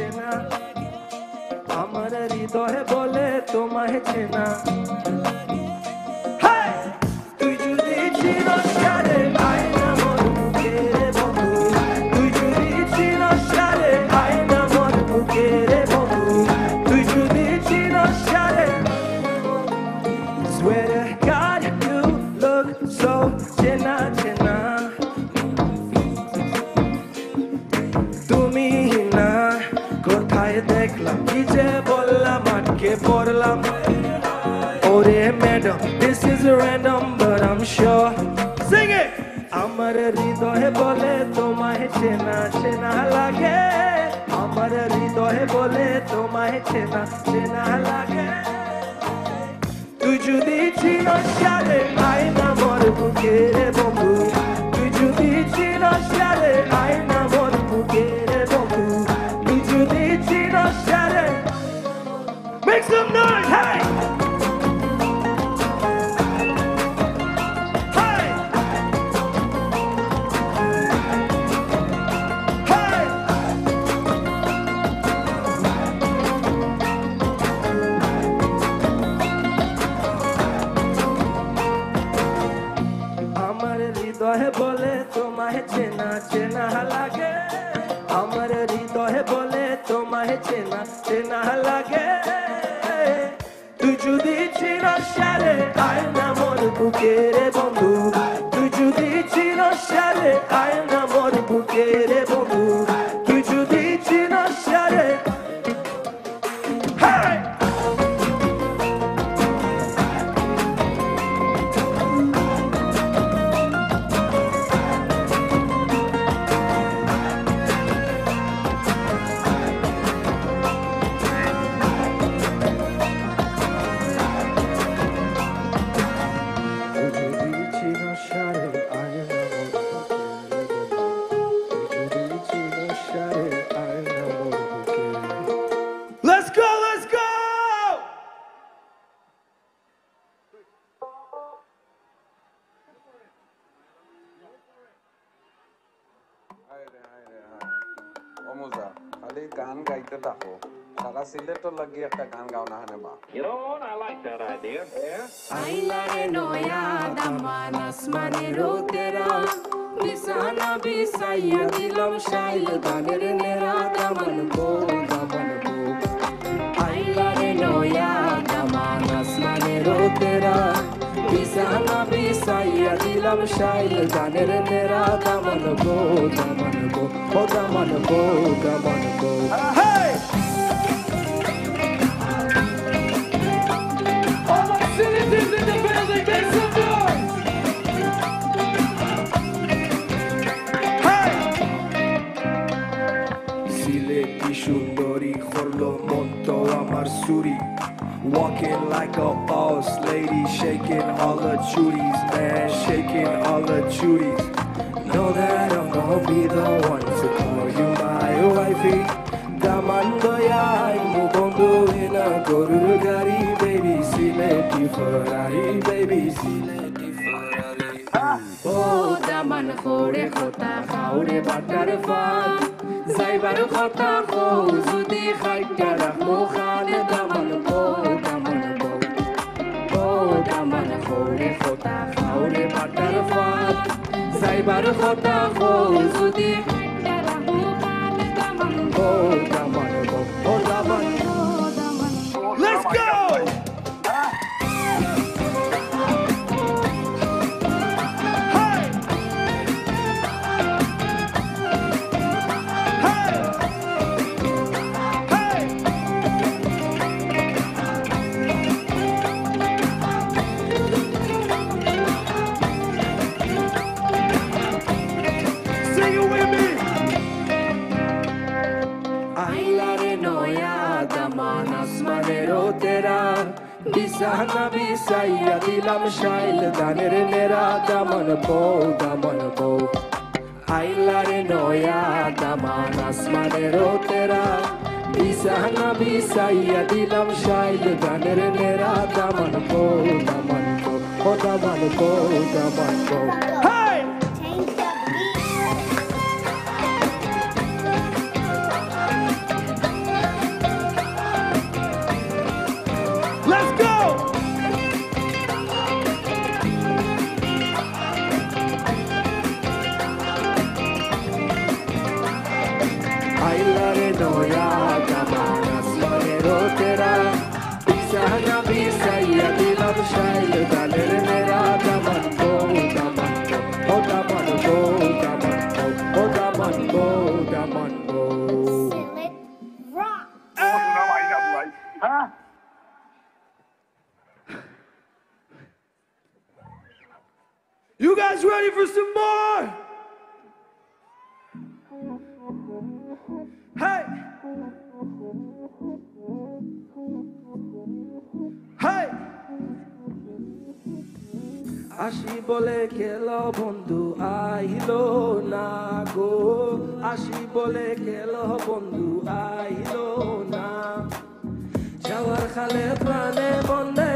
চেনা আমার হৃদয় বলে তোমায় চেনা তুই যদি চিনস সারে আয়না মোর বুকে রে বন্ধু তুই যদি চিনস সারে আয়না মোর বুকে রে বন্ধু তুই যদি চিনস সারে Swear to God you look so চেনা চেনা তুমি না কোথায় দেখলাম কি যে বললাম আটকে পড়লাম ওরে madam this is random but I'm sure sing it আমার হৃদয় বলে তোমায় চেনা চেনা লাগে আমার হৃদয় বলে তোমায় চেনা চেনা লাগে তুই যদি চিনস সারে আয়না মোর বুকে রে বন্ধু তুই যদি চিনস সারে আয়না মোর বুকে রে বন্ধু তুই যদি চিনস সারে make some noise hey hey hey আমার হৃদয় বলে তোমায় চেনা চেনা লাগে আমার হৃদয় বলে তোমায় চেনা চেনা লাগে তুই যদি চিনস সারে আয়না মোর বুকে রে বন্ধু তুই যদি চিনস সারে আয়না মোর বুকে রে বন্ধু তুই যদি চিনস সারে hey Let's go, let's go! অমুজা খালি গান গাইতে থাকো সারা সিলেটর লাগি একটা গান গাও না হানে মা You know what? I like that idea. Yeah. Ailare noya daman asmane rotera Bisana bisaya dilam shail daner nera daman ko Ailare noya daman asmane rotera Bisana bisaya dilam shail daner nera daman ko Oh daman ko Hey! All my citizens in the building, make some noise! Hey! Sileti shundori khorlo monto amar suri Walking like a boss lady, shaking all the chuties, man, shaking all the chuties. Know that I'm gonna be the one to call you my wifey. Damando ya mugondo in a goruru gari, baby, sileti Ferrari, baby, sileti Ferrari. Oh, daman khore khota khaure butterfly. Zaibar khota kho zudi khaita rakhmo khan daman ko. Oh, daman khore khota khaure butterfly. Zaibar khota kho zudi khaita rakhmo khan daman ko. Oh, daman. Let's go! Sing it with me! Ailare noya daman asmane rotera Bisana bisaya dilam shail daner nera daman ko Ailare noya daman asmane rotera Bisana bisaya dilam shail daner nera daman ko Oh daman ko Hey! Change the beat. Huh? You guys ready for some more? Hey! Hey! Ashi bole kelo bondhu ailo na go. Ashi bole kelo bondhu ailo na. Jawar khale prane bonde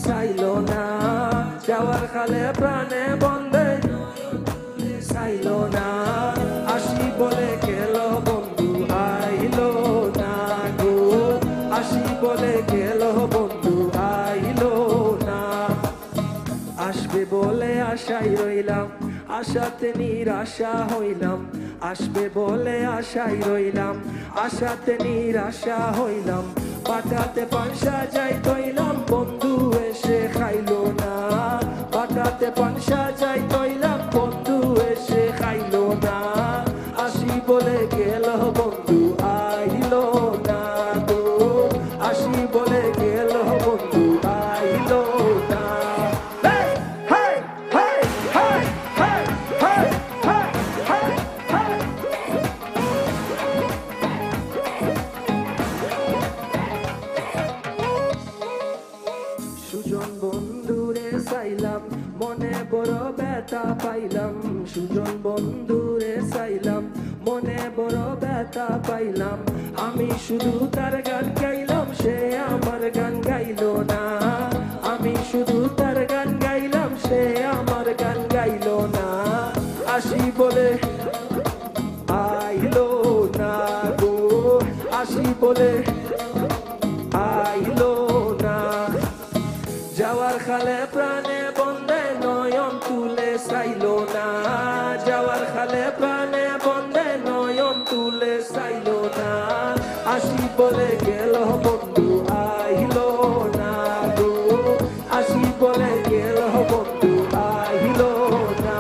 sailo na. Jawar khale prane bonde sailo na. Ashi bole kelo bondhu ailo na go. Ashi bole kelo bondhu ailo na. Ashbe bole ashai roilam, ashate nirasha hoilam. Ashbe bole ashai roilam, ashate nirasha hoilam. Patate pansha jai toilam, bondhu eshe khailo na. Patate pansha jai toilam, bondhu eshe khailo na. Ashi bole gelo bondhu ailo na go. Ashi bole gelo bondhu ailo na. Sujan বন্ধুরে চাইলাম মনে বড় ব্যথা পাইলাম সুজন বন্ধুরে চাইলাম মনে বড় ব্যথা পাইলাম আমি শুধু তার গান গাইলাম সে আমার গান গাইলো না আমি শুধু তার গান গাইলাম সে আমার গান গাইলো না আসি বলে আইলো না গো আসি বলে আইলো না যাওয়ার খালে প্রাণে বন্দে নয়ন তুলে চাইলো না যাওয়ার খালে প্রাণে বন্দে নয়ন তুলে চাইলো না আসি বলে গেল বন্ধু আইলো না গো আসি বলে গেল বন্ধু আইলো না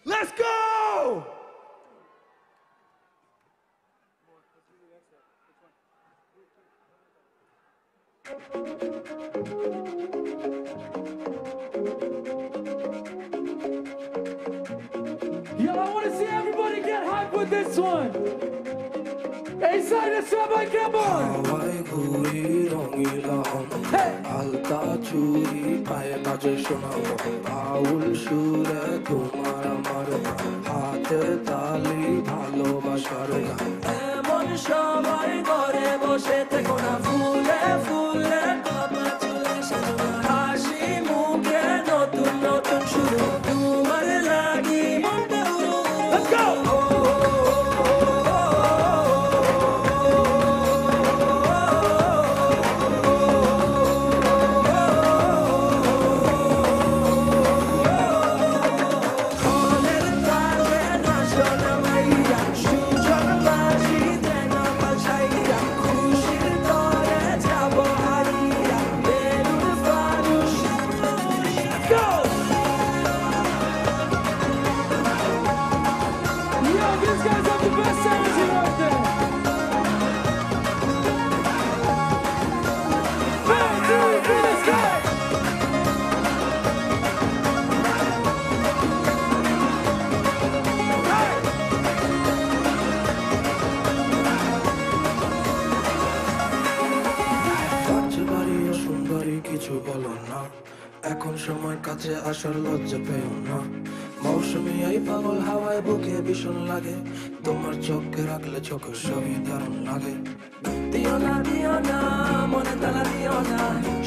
Let's go! Yo, I want to see everybody get hype with this one. A-side, let's everybody come on. হাওয়ায় ঘুরি রঙিলাম আলতা চুরি পায়ে বাজে শোনাও আউল সুরে তোমার আমার হাতে তালি ভালোবাসার গান এমন সবাই ঘরে বসে থেকো না ফুলে ফুলে তোমার চলে সাজো হাসি মুখে নতুন নতুন শুরু তোমার লাগি মনটা উড়ো Let's go! কিছু বলো না এখন সময় কাছে আসার লজ্জা পেও না মৌসুমি এই পাগল হাওয়ায় বুকে ভীষণ লাগে তোমার চোখে রাখলে চোখের ছবি দারুণ লাগে দিও না মনে তালা দিও না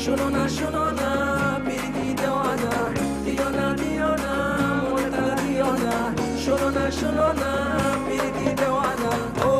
শোনো না পিরিতি দেওয়া না দিও না মনে তালা দিও না শোনো না পিরিতি দেওয়া না ও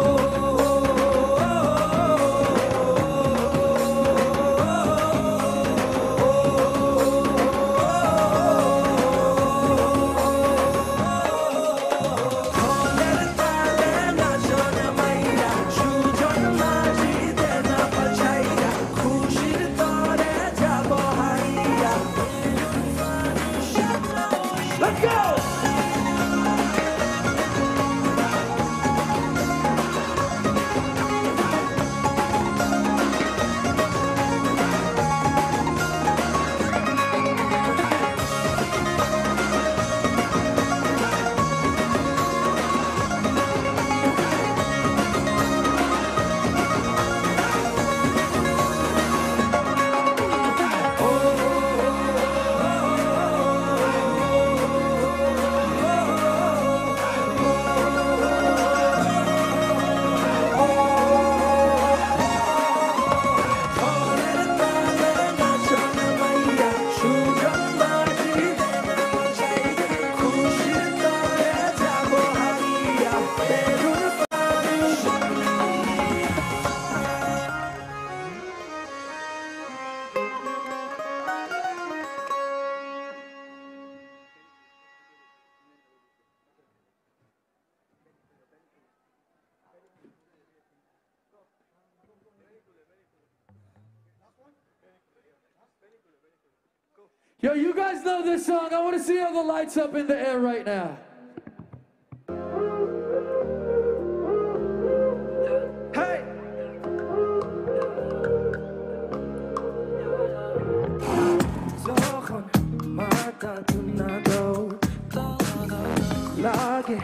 Yo, you guys know this song. I want to see all the lights up in the air right now. Hey! Zohan mata tunado Lage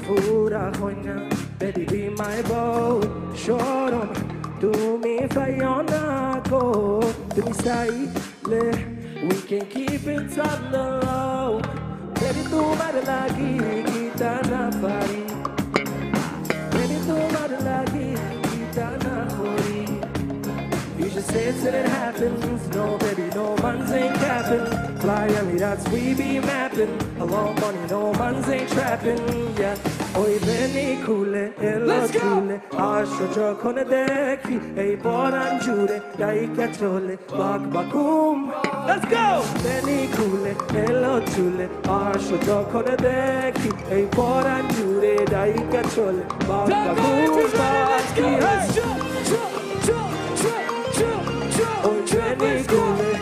fura hoina Baby be my boat Shoron do me fayona go Do me say le We can keep it on the low Baby tu mara lagi kita na pari Baby tu mara lagi kita na hori You just say it till it happens. No, baby, no man's ain't capping. Fly Emirates, we be mapping. Along money, no man's ain't trapping. Yeah. Oi, beni kule, elo chule. Asho jo kone dekhi. Ei, boran jure, dai kachole. Bak bakum. Let's go. Beni kule, elo chule. Asho jo kone dekhi. Ei, boran jure, dai kachole. Bak bakum. Let's go. Let's jump, jump, jump, jump. Oi, beni kule,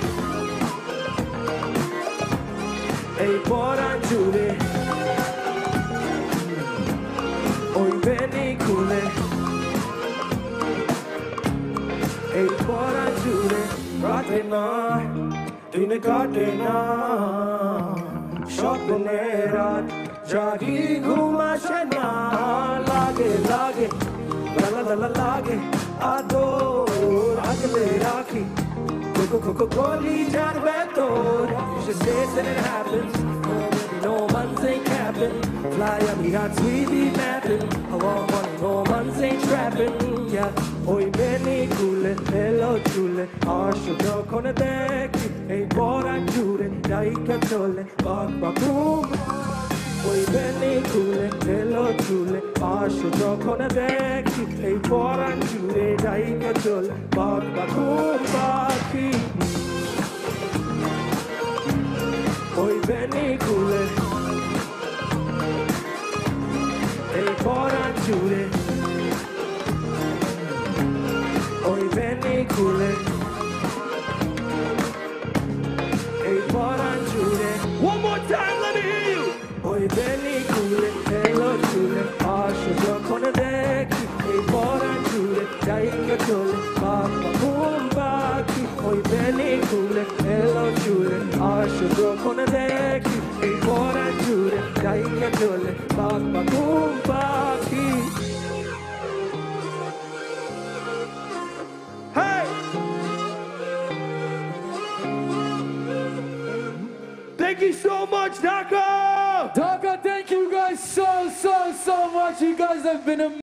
ei boran jure. Oi, beni kule, ei boran jure. Ratena, dine katena, shopne raat, jagi ghuma shena. Lage, la lage, ador, agle rakhi. Koli jar betor. You should say it till it happens. No man's ain't capping. Fly Emirates, we be mapping. I want money, no man's ain't trapping. Yeah. Oi beni kule, hello chule. Asho jo kone dekhi. Ei boran jure, dai kachole. Bak bakum. Oi beni kule, hello chule. Asho jo kone dekhi. Ei boran jure, dai kachole. Bak bakum baki. Oi beni kule, ei boran jure. Oi beni kule, ei boran jure. One more time, let me hear you. Oi beni kule, hello jure. Asho jo kone dekhi. Ei boran jure, dai kachole. Bak bakum baki. Oi beni kule, hello jure. Asho jo kone dekhi. Ei boran jure, dai kachole. Bak bakum baki. Hey! Thank you so much, Dhaka! Dhaka, thank you guys so much. You guys have been amazing.